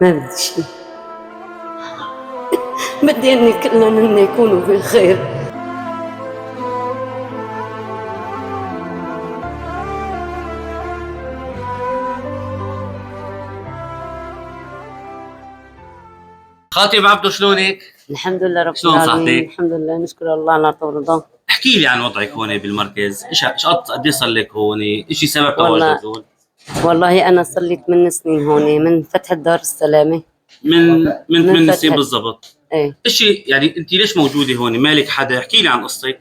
ما بدي شيء. بدي اني كلنا يكونوا بخير. خالتي ام عبدو شلونك؟ الحمد لله رب شلون العالمين. صحتك؟ الحمد لله نشكر الله على طول رضاه. احكي لي عن وضعك هون بالمركز، ايش قد صار لك هون؟ ايش سبب والله تواجدك هون؟ والله انا صليت 8 سنين هون من فتحة دار السلامة. من 8 سنين فتحة. بالضبط. ايه. ايش يعني انت ليش موجوده هون؟ مالك حدا؟ احكي لي عن قصتك.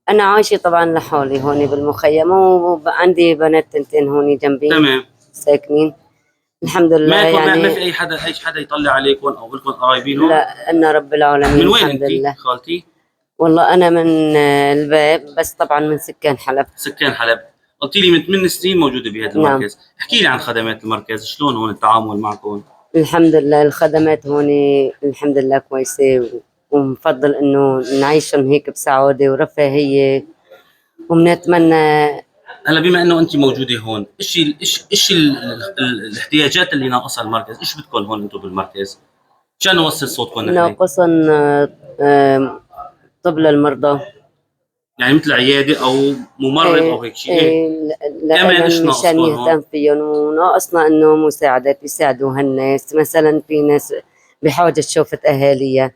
انا عايشة طبعا لحالي هون بالمخيم، وعندي بنات تنتين هون جنبي تمام. ساكنين الحمد لله ما في يعني. اي حدا يطلع عليكم او لكم قرايبين هون؟ لا إن رب العالمين من وين الحمد انت لله. خالتي؟ والله أنا من الباب، بس طبعا من سكان حلب. سكان حلب. قلت لي من 8 سنين موجوده بهذا نعم. المركز، احكي لي عن خدمات المركز، شلون هون التعامل معكم؟ الحمد لله الخدمات هون الحمد لله كويسة، ومفضل إنه نعيشهم هيك بسعادة ورفاهية، وبنتمنى. هلا بما انه انت موجوده هون، الاحتياجات اللي ناقصها المركز، ايش بدكم هون انتم بالمركز؟ مشان نوصل صوتكم نحن. ناقصا طب للمرضى. يعني مثل عياده او ممرض او هيك شيء. كمان ايش لأن مشان ناقصكم يهتم هون؟ فيهم، وناقصنا إنه مساعدات يساعدوا هالناس. مثلا في ناس بحاجة شوفة أهاليها،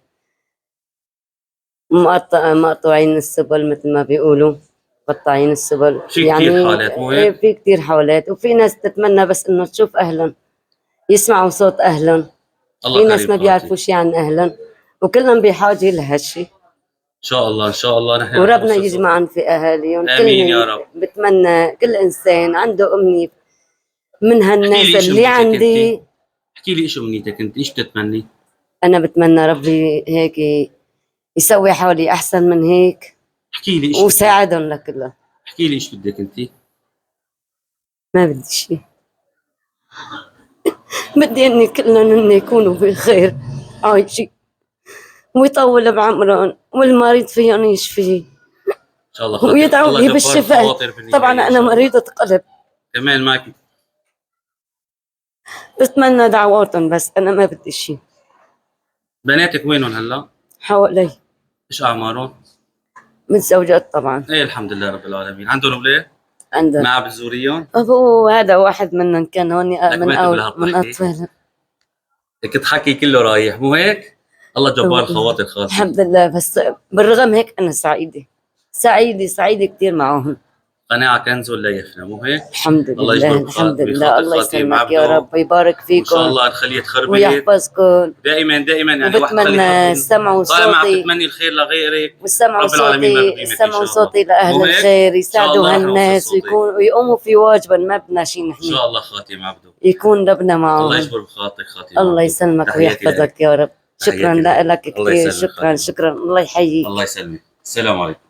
مقطوعين السبل مثل ما بيقولوا، مقطعين السبل في يعني. كثير حالات مو هيك؟ في كتير حالات، وفي ناس تتمنى بس انه تشوف اهلهم، يسمعوا صوت اهلهم. الله في كريم ناس ما خالتي. بيعرفوا شيء عن اهلهم، وكلهم بحاجة لهالشي. ان شاء الله ان شاء الله نحن رح وربنا نوصل صوتكم. يجمعهم في اهاليهم امين يا كلهم. رب. بتمنى كل انسان عنده امنية من احكي هالناس لي ايش اللي امنيتك انت؟ عندي. احكي لي ايش امنيتك انت، ايش بتتمني؟ انا بتمنى ربي هيك يسوي حالي احسن من هيك، احكي لي ايش بدك. وساعدهم لكلهم. احكي لي ايش بدك انت. ما بدي شيء. بدي اني كلنا يكونوا بخير عايشين، ويطول بعمرهم، والمريض فيهم يشفيه، ان شاء الله خاطر ويدعوا الله لي جبار بالشفاء. الخواطر بالنهايه. طبعا ان انا شاء الله مريضة قلب، كمان معك. بتمنى دعواتهم، بس انا ما بدي شيء. بناتك وينهم هلا؟ حوالي ايش اعمارهم؟ متزوجات طبعا. ايه الحمد لله رب العالمين. عندهم اولاد؟ عندهم. ما بتزوريهم؟ ابو هذا واحد منهم كان هون لك من ما تقول اول من هالضحكه، اطفال. هيك تحكي كله رايح مو هيك؟ الله جبار الخواطر خالتي. الحمد لله، بس بالرغم هيك انا سعيدة سعيدة سعيدة كثير معهم. قناعة كنز لا يفنى مو هيك؟ الحمد الله لله يجبر الحمد لله. بخاطر الله خالتي ام يسلمك يا عبدو، رب، ويبارك وان شاء فيكم الله الخليه تخربط ويحفظكم. دائما دائما، يعني واحد خلي وبتمنى سمعوا طالما عم صوتي، تتمني الخير لغيرك وسمعوا رب العالمين ما صوتي يخدمك ان سمعوا شاء الله. صوتي لأهل مو هيك؟ الخير، ان شاء يساعدوا الله رح نوصل هالناس، صوتك ويقوموا في واجبا. ما بدنا شيء ان نحن، شاء الله خاتي ام عبدو. يكون ربنا الله معهم. يجبر بخاطرك خاتي ام عبدو. الله يسلمك تحياتي لك. ويحفظك يا رب. شكرا تحياتي لك. لك الله كثير، يسلمك شكرا خاتي. شكرا. الله يحييك. الله يسلمك. السلام عليكم.